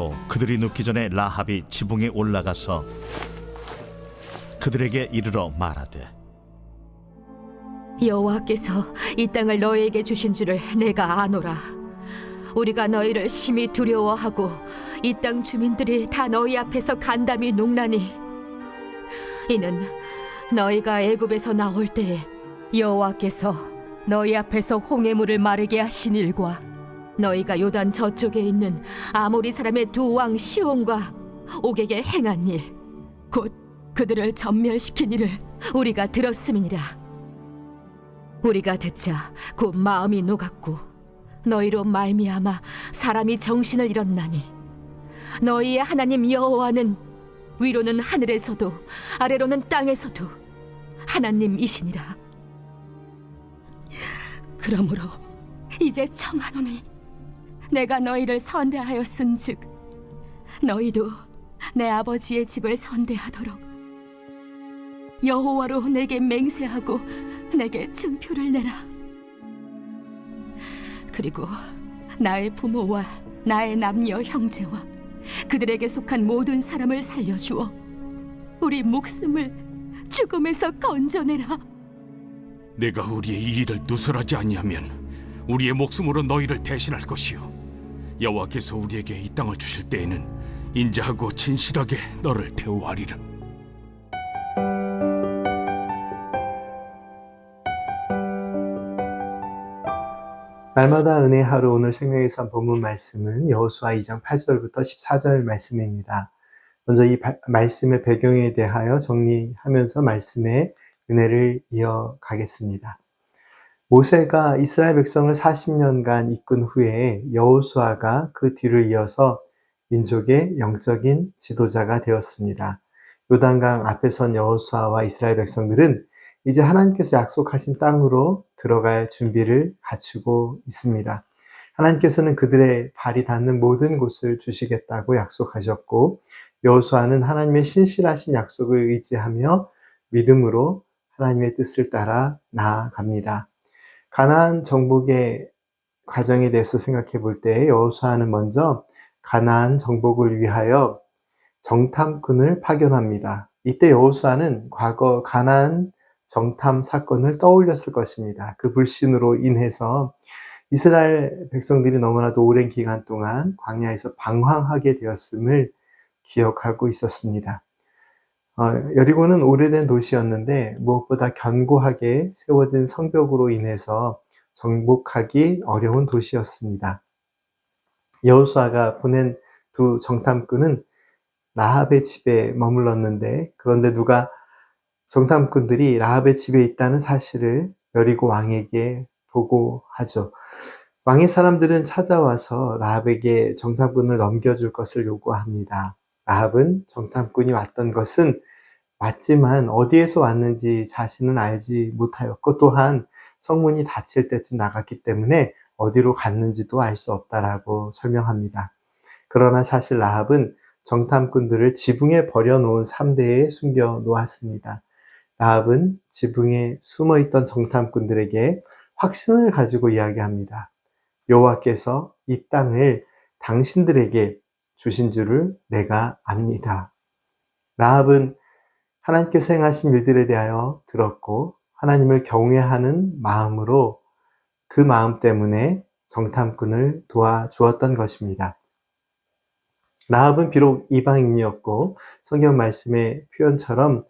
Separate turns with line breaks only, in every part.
또 그들이 눕기 전에 라합이 지붕에 올라가서 그들에게 이르러 말하되
여호와께서 이 땅을 너희에게 주신 줄을 내가 아노라. 우리가 너희를 심히 두려워하고 이 땅 주민들이 다 너희 앞에서 간담이 녹나니 이는 너희가 애굽에서 나올 때에 여호와께서 너희 앞에서 홍해물을 마르게 하신 일과 너희가 요단 저쪽에 있는 아모리 사람의 두 왕 시온과 옥에게 행한 일, 곧 그들을 전멸시킨 일을 우리가 들었음이니라. 우리가 듣자 곧 마음이 녹았고 너희로 말미암아 사람이 정신을 잃었나니 너희의 하나님 여호와는 위로는 하늘에서도 아래로는 땅에서도 하나님이시니라. 그러므로 이제 청하노니 내가 너희를 선대하였은즉 너희도 내 아버지의 집을 선대하도록 여호와로 내게 맹세하고 내게 증표를 내라. 그리고 나의 부모와 나의 남녀 형제와 그들에게 속한 모든 사람을 살려주어 우리 목숨을 죽음에서 건져내라.
내가 우리의 이 일을 누설하지 아니하면 우리의 목숨으로 너희를 대신할 것이요 여호와께서 우리에게 이 땅을 주실 때에는 인자하고 진실하게 너를 대우하리라.
날마다 은혜 하루 오늘 생명의 산 본문 말씀은 여호수아 2장 8절부터 14절 말씀입니다. 먼저 이 말씀의 배경에 대하여 정리하면서 말씀의 은혜를 이어가겠습니다. 모세가 이스라엘 백성을 40년간 이끈 후에 여호수아가 그 뒤를 이어서 민족의 영적인 지도자가 되었습니다. 요단강 앞에 선 여호수아와 이스라엘 백성들은 이제 하나님께서 약속하신 땅으로 들어갈 준비를 갖추고 있습니다. 하나님께서는 그들의 발이 닿는 모든 곳을 주시겠다고 약속하셨고 여호수아는 하나님의 신실하신 약속을 의지하며 믿음으로 하나님의 뜻을 따라 나아갑니다. 가나안 정복의 과정에 대해서 생각해 볼 때 여호수아는 먼저 가나안 정복을 위하여 정탐꾼을 파견합니다. 이때 여호수아는 과거 가나안 정탐 사건을 떠올렸을 것입니다. 그 불신으로 인해서 이스라엘 백성들이 너무나도 오랜 기간 동안 광야에서 방황하게 되었음을 기억하고 있었습니다. 여리고는 오래된 도시였는데 무엇보다 견고하게 세워진 성벽으로 인해서 정복하기 어려운 도시였습니다. 여호수아가 보낸 두 정탐꾼은 라합의 집에 머물렀는데 그런데 누가 정탐꾼들이 라합의 집에 있다는 사실을 여리고 왕에게 보고하죠. 왕의 사람들은 찾아와서 라합에게 정탐꾼을 넘겨줄 것을 요구합니다. 라합은 정탐꾼이 왔던 것은 맞지만 어디에서 왔는지 자신은 알지 못하였고 또한 성문이 닫힐 때쯤 나갔기 때문에 어디로 갔는지도 알 수 없다라고 설명합니다. 그러나 사실 라합은 정탐꾼들을 지붕에 버려놓은 삼대에 숨겨 놓았습니다. 라합은 지붕에 숨어있던 정탐꾼들에게 확신을 가지고 이야기합니다. 여호와께서 이 땅을 당신들에게 주신 줄을 내가 압니다. 라합은 하나님께서 행하신 일들에 대하여 들었고 하나님을 경외하는 마음으로 그 마음 때문에 정탐꾼을 도와주었던 것입니다. 라합은 비록 이방인이었고 성경 말씀의 표현처럼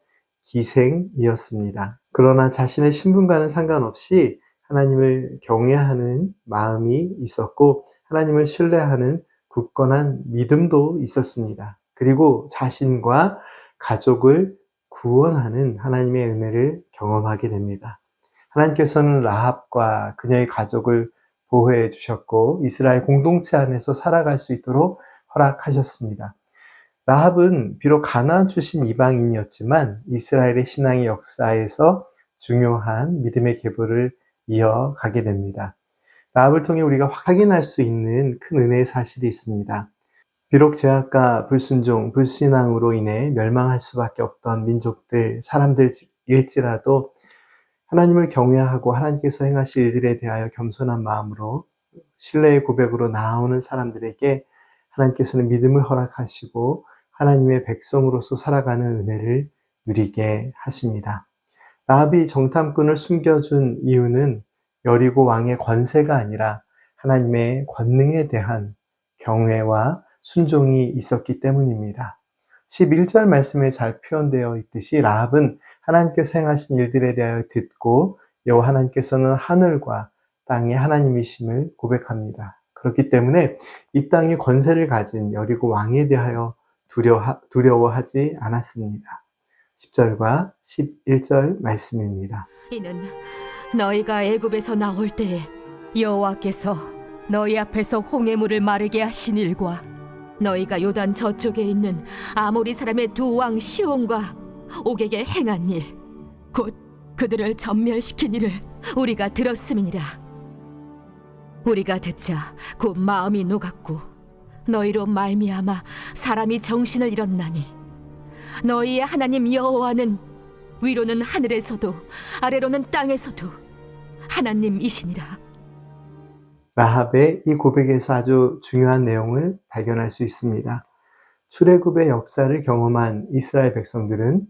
기생이었습니다. 그러나 자신의 신분과는 상관없이 하나님을 경외하는 마음이 있었고 하나님을 신뢰하는 굳건한 믿음도 있었습니다. 그리고 자신과 가족을 구원하는 하나님의 은혜를 경험하게 됩니다. 하나님께서는 라합과 그녀의 가족을 보호해 주셨고 이스라엘 공동체 안에서 살아갈 수 있도록 허락하셨습니다. 라합은 비록 가나안 출신 이방인이었지만 이스라엘의 신앙의 역사에서 중요한 믿음의 계보를 이어가게 됩니다. 라합을 통해 우리가 확인할 수 있는 큰 은혜의 사실이 있습니다. 비록 죄악과 불순종, 불신앙으로 인해 멸망할 수밖에 없던 민족들, 사람들일지라도 하나님을 경외하고 하나님께서 행하실 일들에 대하여 겸손한 마음으로 신뢰의 고백으로 나아오는 사람들에게 하나님께서는 믿음을 허락하시고 하나님의 백성으로서 살아가는 은혜를 누리게 하십니다. 라합이 정탐꾼을 숨겨준 이유는 여리고 왕의 권세가 아니라 하나님의 권능에 대한 경외와 순종이 있었기 때문입니다. 11절 말씀에 잘 표현되어 있듯이 라합은 하나님께서 행하신 일들에 대하여 듣고 여호와 하나님께서는 하늘과 땅의 하나님이심을 고백합니다. 그렇기 때문에 이 땅의 권세를 가진 여리고 왕에 대하여 두려워하지 않았습니다. 10절과 11절 말씀입니다.
이는 너희가 애굽에서 나올 때에 여호와께서 너희 앞에서 홍해물을 마르게 하신 일과 너희가 요단 저쪽에 있는 아모리 사람의 두 왕 시온과 옥에게 행한 일, 곧 그들을 전멸시킨 일을 우리가 들었음이니라. 우리가 듣자 곧 마음이 녹았고 너희로 말미암아 사람이 정신을 잃었나니 너희의 하나님 여호와는 위로는 하늘에서도 아래로는 땅에서도 하나님이시니라.
라합의 이 고백에서 아주 중요한 내용을 발견할 수 있습니다. 출애굽의 역사를 경험한 이스라엘 백성들은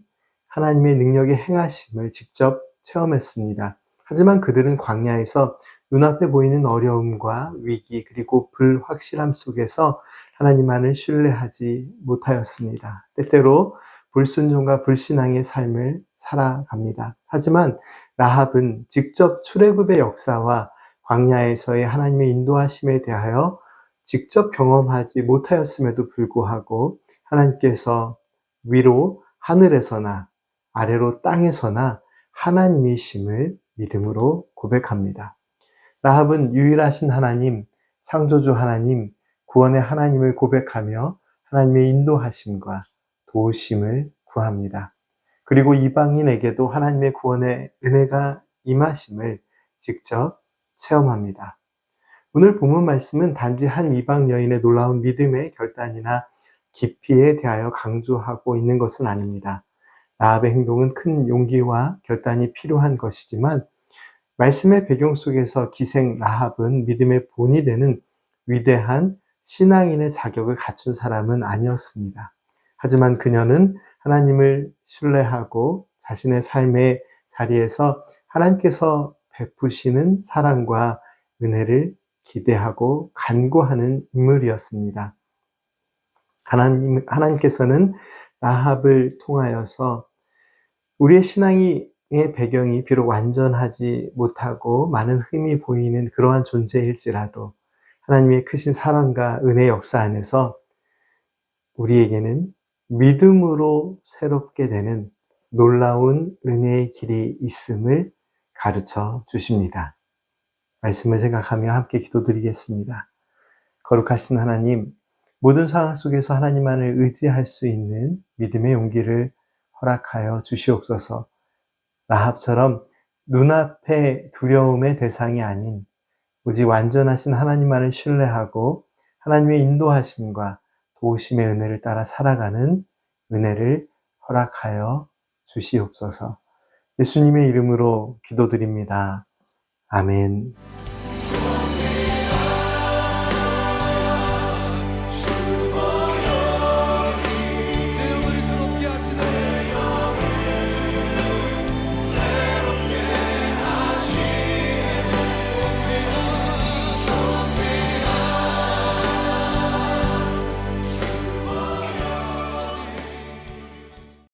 하나님의 능력의 행하심을 직접 체험했습니다. 하지만 그들은 광야에서 눈앞에 보이는 어려움과 위기 그리고 불확실함 속에서 하나님만을 신뢰하지 못하였습니다. 때때로 불순종과 불신앙의 삶을 살아갑니다. 하지만 라합은 직접 출애굽의 역사와 광야에서의 하나님의 인도하심에 대하여 직접 경험하지 못하였음에도 불구하고 하나님께서 위로 하늘에서나 아래로 땅에서나 하나님이심을 믿음으로 고백합니다. 라합은 유일하신 하나님, 창조주 하나님, 구원의 하나님을 고백하며 하나님의 인도하심과 도우심을 구합니다. 그리고 이방인에게도 하나님의 구원의 은혜가 임하심을 직접 체험합니다. 오늘 본문 말씀은 단지 한 이방 여인의 놀라운 믿음의 결단이나 깊이에 대하여 강조하고 있는 것은 아닙니다. 라합의 행동은 큰 용기와 결단이 필요한 것이지만 말씀의 배경 속에서 기생 라합은 믿음의 본이 되는 위대한 신앙인의 자격을 갖춘 사람은 아니었습니다. 하지만 그녀는 하나님을 신뢰하고 자신의 삶의 자리에서 하나님께서 베푸시는 사랑과 은혜를 기대하고 간구하는 인물이었습니다. 하나님께서는 라합을 통하여서 우리의 신앙의 배경이 비록 완전하지 못하고 많은 흠이 보이는 그러한 존재일지라도 하나님의 크신 사랑과 은혜 역사 안에서 우리에게는 믿음으로 새롭게 되는 놀라운 은혜의 길이 있음을 가르쳐 주십니다. 말씀을 생각하며 함께 기도드리겠습니다. 거룩하신 하나님, 모든 상황 속에서 하나님만을 의지할 수 있는 믿음의 용기를 허락하여 주시옵소서. 라합처럼 눈앞의 두려움의 대상이 아닌 오직 완전하신 하나님만을 신뢰하고 하나님의 인도하심과 도우심의 은혜를 따라 살아가는 은혜를 허락하여 주시옵소서. 예수님의 이름으로 기도드립니다. 아멘.